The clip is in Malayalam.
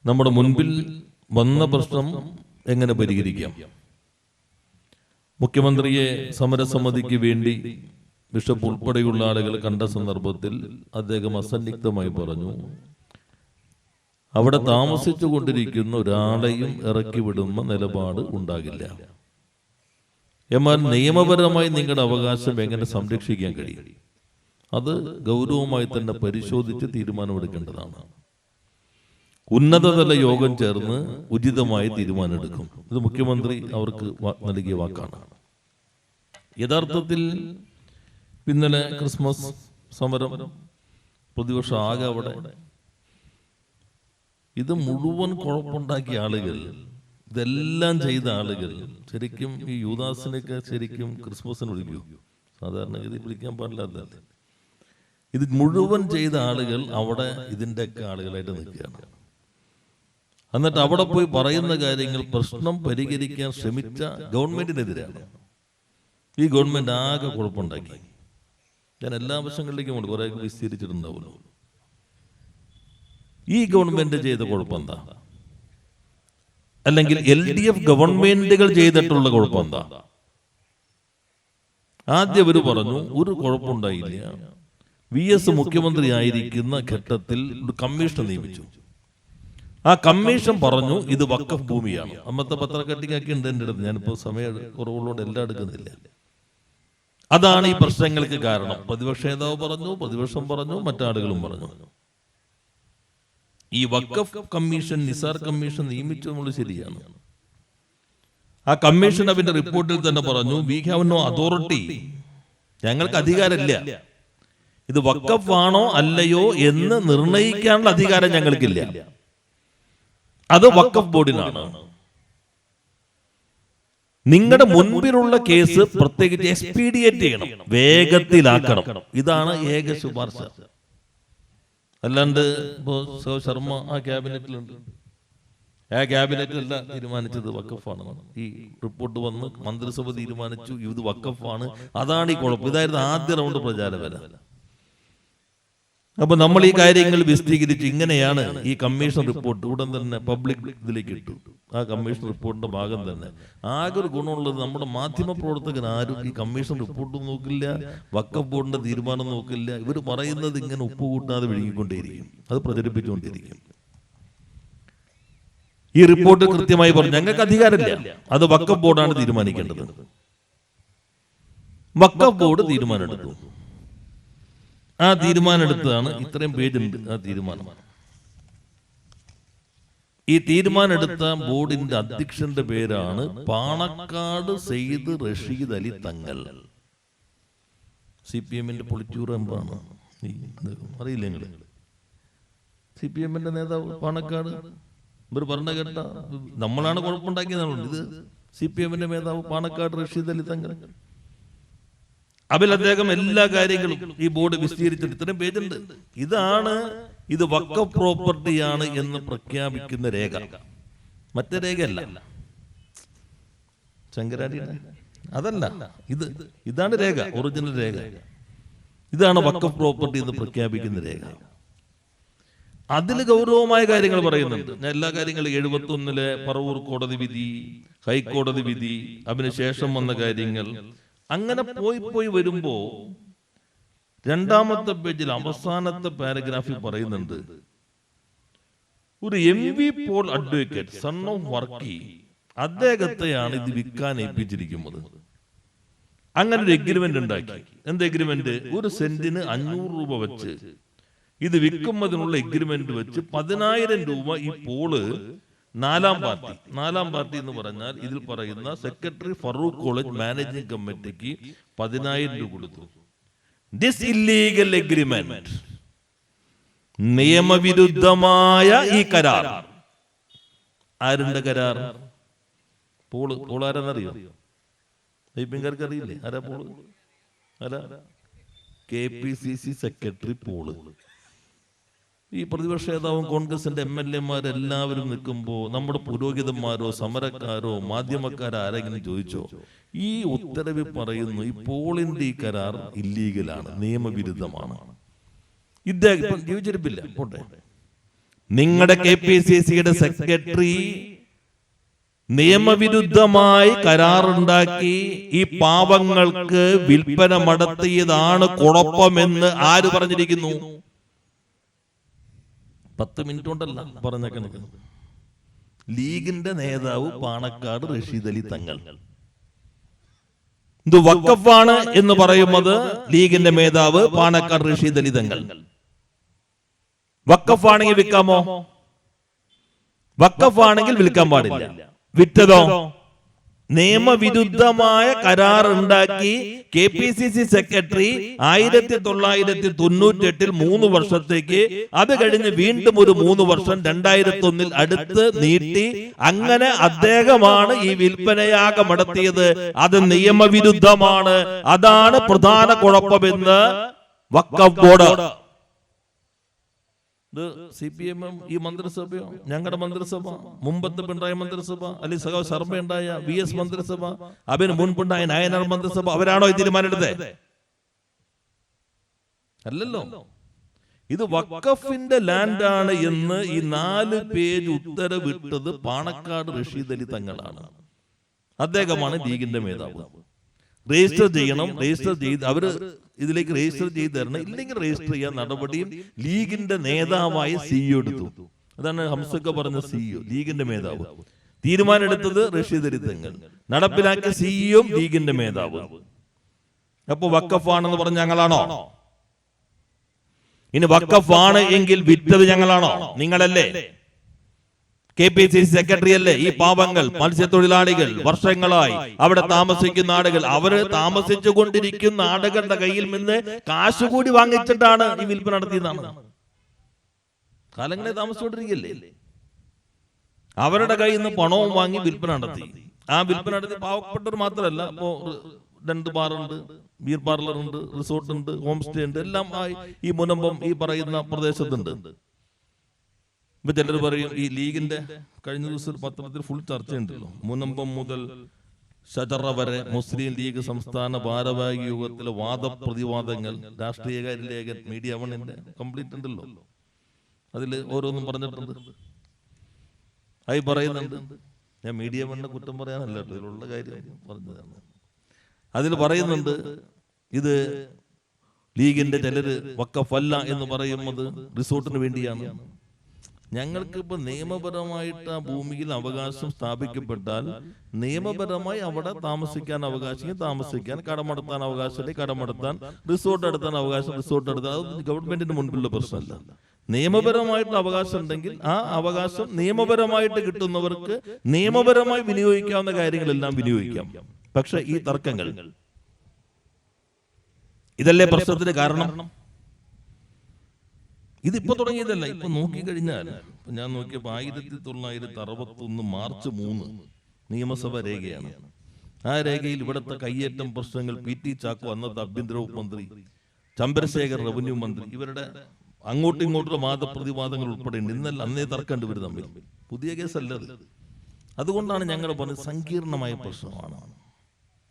നമ്മുടെ മുൻപിൽ വന്ന പ്രശ്നം എങ്ങനെ പരിഹരിക്കാം? മുഖ്യമന്ത്രിയെ സമരസമിതിക്ക് വേണ്ടി ബിഷപ്പ് ഉൾപ്പെടെയുള്ള ആളുകൾ കണ്ട സന്ദർഭത്തിൽ അദ്ദേഹം അസന്നിഗ്ധമായി പറഞ്ഞു, അവിടെ താമസിച്ചു കൊണ്ടിരിക്കുന്ന ഒരാളെയും ഇറക്കി വിടുന്ന നിലപാട് ഉണ്ടാകില്ല. എന്നാൽ നിയമപരമായി നിങ്ങളുടെ അവകാശം എങ്ങനെ സംരക്ഷിക്കാൻ കഴിയും? അത് ഗൗരവമായി തന്നെ പരിശോധിച്ച് തീരുമാനമെടുക്കേണ്ടതാണ്. ഉന്നതതല യോഗം ചേർന്ന് ഉചിതമായി തീരുമാനമെടുക്കും. ഇത് മുഖ്യമന്ത്രി അവർക്ക് നൽകിയ വാക്കാണ്. യഥാർത്ഥത്തിൽ ഇന്നലെ ക്രിസ്മസ് സമരം പ്രതിപക്ഷം ആകെ അവിടെ ഇത് മുഴുവൻ കുഴപ്പമുണ്ടാക്കിയ ആളുകൾ, ഇതെല്ലാം ചെയ്ത ആളുകൾ ശരിക്കും ഈ യൂദാസിനൊക്കെ ശരിക്കും ക്രിസ്മസിന് വിളിക്കൂ, സാധാരണഗതി വിളിക്കാൻ പാടില്ലാത്ത ഇത് മുഴുവൻ ചെയ്ത ആളുകൾ അവിടെ ഇതിൻ്റെയൊക്കെ ആളുകളായിട്ട് നിൽക്കുകയാണ്. എന്നിട്ട് അവിടെ പോയി പറയുന്ന കാര്യങ്ങൾ പ്രശ്നം പരിഹരിക്കാൻ ശ്രമിച്ച ഗവൺമെന്റിനെതിരാണ്. ഈ ഗവൺമെന്റ് ആകെ കുഴപ്പമുണ്ടാക്കി. ഞാൻ എല്ലാ വശങ്ങളിലേക്കും കൊണ്ട് കുറെ വിസ്തരിച്ചിട്ടുണ്ടാവുമല്ലോ. ഈ ഗവൺമെന്റ് ചെയ്ത കുഴപ്പം എന്താ? അല്ലെങ്കിൽ LDF ഗവൺമെന്റുകൾ ചെയ്തിട്ടുള്ള കുഴപ്പം എന്താ? ആദ്യം അവർ പറഞ്ഞു ഒരു കുഴപ്പമുണ്ടായില്ല. VS മുഖ്യമന്ത്രി ആയിരിക്കുന്ന ഘട്ടത്തിൽ ഒരു കമ്മീഷൻ നിയമിച്ചു. ആ കമ്മീഷൻ പറഞ്ഞു ഇത് വഖഫ് ഭൂമിയാണ്. അന്നത്തെ പത്രക്കട്ടിങ്ങൊക്കെ ഉണ്ട് എൻ്റെ അടുത്ത്. ഞാനിപ്പോൾ സമയ കുറവുള്ളതുകൊണ്ട് എല്ലാം എടുക്കുന്നില്ല. അതാണ് ഈ പ്രശ്നങ്ങൾക്ക് കാരണം. പ്രതിപക്ഷ നേതാവ് പറഞ്ഞു, പ്രതിപക്ഷം പറഞ്ഞു, മറ്റാളുകളും പറഞ്ഞു. ഈ വഖഫ് കമ്മീഷൻ, നിസാർ കമ്മീഷൻ നിയമിച്ചു എന്നുള്ളത് ശരിയാണ്. ആ കമ്മീഷൻ അവന്റെ റിപ്പോർട്ടിൽ തന്നെ പറഞ്ഞു, വി ഹാവ് നോ അതോറിറ്റി, ഞങ്ങൾക്ക് അധികാരമില്ല. ഇത് വഖഫ് ആണോ അല്ലയോ എന്ന് നിർണയിക്കാനുള്ള അധികാരം ഞങ്ങൾക്കില്ല. അത് വഖഫ് ബോർഡിനാണ്. നിങ്ങളുടെ മുൻപിലുള്ള കേസ് പ്രത്യേകിച്ച് എക്സ്പീഡിയേറ്റ് ചെയ്യണം, വേഗത്തിലാക്കണം. ഇതാണ് ഏക ശുപാർശ. അല്ലാണ്ട് ഇപ്പോ ശർമ്മ ആ ക്യാബിനറ്റിലുണ്ട്, ആ ക്യാബിനറ്റിലല്ല തീരുമാനിച്ചത് വഖഫാണ്. ഈ റിപ്പോർട്ട് വന്ന് മന്ത്രിസഭ തീരുമാനിച്ചു ഇത് വഖഫാണ്. അതാണ് ഈ കുഴപ്പം. ഇതായിരുന്നു ആദ്യ റൗണ്ട് പ്രചാരവേല. അപ്പൊ നമ്മൾ ഈ കാര്യങ്ങൾ വിശദീകരിച്ച് ഇങ്ങനെയാണ് ഈ കമ്മീഷൻ റിപ്പോർട്ട് ഉടൻ തന്നെ പബ്ലിക് ഇതിലേക്ക് ഇട്ടു. ആ കമ്മീഷൻ റിപ്പോർട്ടിന്റെ ഭാഗം തന്നെ ആകെ ഒരു ഗുണമുള്ളത്, നമ്മുടെ മാധ്യമ പ്രവർത്തകർ ആരും ഈ കമ്മീഷൻ റിപ്പോർട്ട് നോക്കില്ല, വഖഫ് ബോർഡിന്റെ തീരുമാനം നോക്കില്ല. ഇവർ പറയുന്നത് ഇങ്ങനെ ഉപ്പ് കൂട്ടാതെ വിഴുങ്ങിക്കൊണ്ടേയിരിക്കും, അത് പ്രചരിപ്പിച്ചുകൊണ്ടിരിക്കും. ഈ റിപ്പോർട്ട് കൃത്യമായി പറഞ്ഞു ഞങ്ങൾക്ക് അധികാരമില്ല, അത് വഖഫ് ബോർഡാണ് തീരുമാനിക്കേണ്ടത്. വഖഫ് ബോർഡ് തീരുമാനമെടുത്തു. ആ തീരുമാനമെടുത്തതാണ്, ഇത്രയും പേജുണ്ട് ആ തീരുമാനം. ഈ തീരുമാനമെടുത്ത ബോർഡിന്റെ അധ്യക്ഷന്റെ പേരാണ് പാണക്കാട് സെയ്ദ് റഷീദ് അലി തങ്ങൾ. CPM-ന്റെ പൊളിറ്റ്യൂറോ മെമ്പറാണ്. അറിയില്ല നിങ്ങൾ? CPM-ന്റെ നേതാവ് പാണക്കാട്. ഇവർ പറഞ്ഞ കേട്ട നമ്മളാണ് കുഴപ്പമുണ്ടാക്കിയതാണ്. ഇത് CPM-ന്റെ നേതാവ് പാണക്കാട് റഷീദ് അലി തങ്ങൾ. അതിൽ അദ്ദേഹം എല്ലാ കാര്യങ്ങളും ഈ ബോർഡ് വിശദീകരിച്ചിട്ട് ഇത്രയും പേജുണ്ട്. ഇതാണ് ഇത് വഖഫ് പ്രോപ്പർട്ടിയാണ് എന്ന് പ്രഖ്യാപിക്കുന്ന രേഖ, മറ്റേ രേഖയല്ല, ശങ്കരാചാര്യ അതല്ല, ഇതാണ് രേഖ, ഒറിജിനൽ രേഖ. ഇതാണ് വഖഫ് പ്രോപ്പർട്ടി എന്ന് പ്രഖ്യാപിക്കുന്ന രേഖ. അതിൽ ഗൗരവമായ കാര്യങ്ങൾ പറയുന്നുണ്ട്. ഞാൻ എല്ലാ കാര്യങ്ങളും 71-ലെ പറവൂർ കോടതി വിധി, ഹൈക്കോടതി വിധി, അതിനുശേഷം വന്ന കാര്യങ്ങൾ, അങ്ങനെ പോയി വരുമ്പോ രണ്ടാമത്തെ പേജിൽ അവസാനത്തെ പാരഗ്രാഫിൽ പറയുന്നുണ്ട്, ഒരു MV Paul advocate son of Varkey, അദ്ദേഹത്തെയാണ് ഇത് വിൽക്കാൻ ഏൽപ്പിച്ചിരിക്കുന്നത്. അങ്ങനെ ഒരു എഗ്രിമെന്റ് ഉണ്ടാക്കി. എന്ത് എഗ്രിമെന്റ്? ഒരു സെന്റിന് 500 രൂപ വെച്ച് ഇത് വിൽക്കുന്നതിനുള്ള എഗ്രിമെന്റ് വെച്ച് 10,000 രൂപ ഈ പോള് നാലാം പാർട്ടി എന്ന് പറഞ്ഞാൽ ഇതിൽ പറയുന്ന സെക്രട്ടറി ഫറൂഖ് കോളേജ് മാനേജിംഗ് കമ്മിറ്റിക്ക് 10,000 രൂപ കൊടുത്തു. ദിസ് ഇല്ലീഗൽ എഗ്രിമെന്റ്, നിയമവിരുദ്ധമായ ഈ കരാർ. ആരുടെ കരാർ? പോള് ആരാന്നറിയോ? ഐപിക്കാർക്ക് അറിയില്ലേ ആരാ പോള്? ആരാ? KPCC secretary Paul. ഈ പ്രതിപക്ഷ നേതാവും കോൺഗ്രസിന്റെ MLA-മാരെല്ലാവരും നിൽക്കുമ്പോൾ നമ്മുടെ പുരോഹിതന്മാരോ സമരക്കാരോ മാധ്യമക്കാരോ ആരെങ്കിലും ചോദിച്ചോ? ഈ ഉത്തരവിൽ പറയുന്നു ഈ പോളിന്റെ ഈ കരാർ ഇല്ലീഗലാണ്, നിയമവിരുദ്ധമാണ്. ഇദ്ദേഹം ജീവിച്ചിരിപ്പില്ല, പോട്ടെ. നിങ്ങളുടെ KPCCയുടെ സെക്രട്ടറി നിയമവിരുദ്ധമായി കരാറുണ്ടാക്കി ഈ പാവങ്ങൾക്ക് വിൽപ്പന നടത്തിയതാണ് കുഴപ്പമെന്ന് ആര് പറഞ്ഞിരിക്കുന്നു? 10 മിനിറ്റ് കൊണ്ടല്ല പറഞ്ഞേക്കുന്നത്. ലീഗിന്റെ നേതാവ് പാണക്കാട് റഷീദ് അലി തങ്ങൾ. ഇത് വഖഫാണ് എന്ന് പറയുന്നത് ലീഗിന്റെ നേതാവ് പാണക്കാട് റഷീദ് അലി തങ്ങൾ. വഖഫാണെങ്കിൽ വിൽക്കാമോ? വഖഫാണെങ്കിൽ വിൽക്കാൻ പാടില്ല. വിറ്റതോ? നിയമവിരുദ്ധമായ കരാർ ഉണ്ടാക്കി KPCC സെക്രട്ടറി 1998 3 വർഷത്തേക്ക്, അത് കഴിഞ്ഞ് വീണ്ടും ഒരു 3 വർഷം 2001 അടുത്ത് നീട്ടി. അങ്ങനെ അദ്ദേഹമാണ് ഈ വിൽപ്പനയാഗം നടത്തിയത്. അത് നിയമവിരുദ്ധമാണ്. അതാണ് പ്രധാന കുഴപ്പമെന്ന് വഖഫ് ബോർഡ്. ഇത് CPM ഈ മന്ത്രിസഭയോ, ഞങ്ങളുടെ മന്ത്രിസഭ, മുമ്പത്തെ പിണറായി മന്ത്രിസഭ, അല്ലെങ്കിൽ സഖാവ് ശർമ്മ ഉണ്ടായ VS മന്ത്രിസഭ, അതിന് മുൻപുണ്ടായ നായനാർ മന്ത്രിസഭ, അവരാണോ ഈ തീരുമാനമെടുത്തത്? അല്ലല്ലോ. ഇത് വഖഫിന്റെ ലാൻഡാണ് എന്ന് ഈ 4 പേജ് ഉത്തരവിട്ടത് പാണക്കാട് റഷീദ് അലി തങ്ങളാണ്. അദ്ദേഹമാണ് ലീഗിന്റെ നേതാവ്. രജിസ്റ്റർ ചെയ്യണം, രജിസ്റ്റർ ചെയ്ത് അവര് ഇതിലേക്ക് രജിസ്റ്റർ ചെയ്ത് തരണം, ഇല്ലെങ്കിൽ രജിസ്റ്റർ ചെയ്യാൻ നടപടിയും ലീഗിന്റെ നേതാവായ CEO എടുത്തു. അതാണ് ഹംസക്ക പറഞ്ഞ CEO, ലീഗിന്റെ നേതാവ്. തീരുമാനം എടുത്തത് റഷീദ് അലി തങ്ങൾ, നടപ്പിലാക്കിയ CEO ലീഗിന്റെ നേതാവ്. അപ്പൊ വഖഫാണെന്ന് പറഞ്ഞ ഞങ്ങളാണോ? ഇനി വഖഫാണ് എങ്കിൽ വിറ്റത് ഞങ്ങളാണോ? നിങ്ങളല്ലേ? KPCC സെക്രട്ടറി അല്ലേ? ഈ പാവങ്ങൾ, മത്സ്യത്തൊഴിലാളികൾ, വർഷങ്ങളായി അവിടെ താമസിക്കുന്ന ആളുകൾ, അവര് താമസിച്ചു കൊണ്ടിരിക്കുന്ന ആളുകളുടെ കയ്യിൽ നിന്ന് കാശ് കൂടി വാങ്ങിച്ചിട്ടാണ് ഈ വിൽപ്പന നടത്തിയതാണ്. കാലങ്ങളെ താമസിച്ചുകൊണ്ടിരിക്കല്ലേ? അവരുടെ കയ്യിൽ നിന്ന് പണവും വാങ്ങി വിൽപ്പന നടത്തി. ആ വിൽപ്പന നടത്തി പാവപ്പെട്ടവർ മാത്രമല്ല, ഇപ്പോ 2 ബാറുണ്ട്, ബീർ പാർലർ ഉണ്ട്, റിസോർട്ട് ഉണ്ട്, ഹോം സ്റ്റേ ഉണ്ട്, എല്ലാം ഈ മുനമ്പം ഈ പറയുന്ന പ്രദേശത്തുണ്ട്. ഇപ്പൊ ചിലർ പറയും ഈ ലീഗിന്റെ കഴിഞ്ഞ ദിവസം പത്രത്തിൽ ഫുൾ ചർച്ചയുണ്ടല്ലോ, മുനമ്പം മുതൽ ഷജറ വരെ മുസ്ലിം ലീഗ് സംസ്ഥാന ഭാരവാഹി യോഗത്തിലെ വാദപ്രതിവാദങ്ങൾ രാഷ്ട്രീയകാര്യ ലേഖൻ മീഡിയ 1 കംപ്ലീറ്റ് ഉണ്ടല്ലോ. അതിൽ ഓരോന്നും പറഞ്ഞിട്ടുണ്ട്, ആയി പറയുന്നുണ്ട്. ഞാൻ മീഡിയ 1 കുറ്റം പറയാനല്ല, ഇതിലുള്ള കാര്യം പറഞ്ഞതാണ്. അതിൽ പറയുന്നുണ്ട് ഇത് ലീഗിന്റെ ചിലര് വഖഫല്ല എന്ന് പറയുന്നത് റിസോർട്ടിന് വേണ്ടിയാണ്. ഞങ്ങൾക്ക് ഇപ്പൊ നിയമപരമായിട്ട് ആ ഭൂമിയിൽ അവകാശം സ്ഥാപിക്കപ്പെട്ടാൽ നിയമപരമായി അവിടെ താമസിക്കാൻ അവകാശം, താമസിക്കാൻ, കടമെടുത്താൻ അവകാശം, കടമെടുത്താൻ, റിസോർട്ട് എടുത്താൻ അവകാശം, റിസോർട്ട് എടുത്താൽ അത് ഗവൺമെന്റിന് മുൻപിലുള്ള പ്രശ്നമല്ല. നിയമപരമായിട്ടുള്ള അവകാശം ഉണ്ടെങ്കിൽ ആ അവകാശം നിയമപരമായിട്ട് കിട്ടുന്നവർക്ക് നിയമപരമായി വിനിയോഗിക്കാവുന്ന കാര്യങ്ങളെല്ലാം വിനിയോഗിക്കാം. പക്ഷെ ഈ തർക്കങ്ങൾ, ഇതല്ലേ പ്രശ്നത്തിന് കാരണം? ഇതിപ്പോ തുടങ്ങിയതല്ല. ഇപ്പൊ നോക്കിക്കഴിഞ്ഞാൽ, ഞാൻ നോക്കിയപ്പോ 1961 മാർച്ച് 3 നിയമസഭ രേഖയാണ്. ആ രേഖയിൽ ഇവിടുത്തെ കയ്യേറ്റം പ്രശ്നങ്ങൾ PT ചാക്കോ അന്നത്തെ ആഭ്യന്തര വകുപ്പ് മന്ത്രി, ചന്ദ്രശേഖർ റവന്യൂ മന്ത്രി, ഇവരുടെ അങ്ങോട്ടും ഇങ്ങോട്ടുള്ള വാദപ്രതിവാദങ്ങൾ ഉൾപ്പെടെ ഉണ്ട്. ഇന്നല്ല അന്നേ തർക്കം ഇവർ തമ്മിൽ. പുതിയ കേസല്ലത്. അതുകൊണ്ടാണ് ഞങ്ങൾ പറഞ്ഞത് സങ്കീർണമായ പ്രശ്നമാണ്.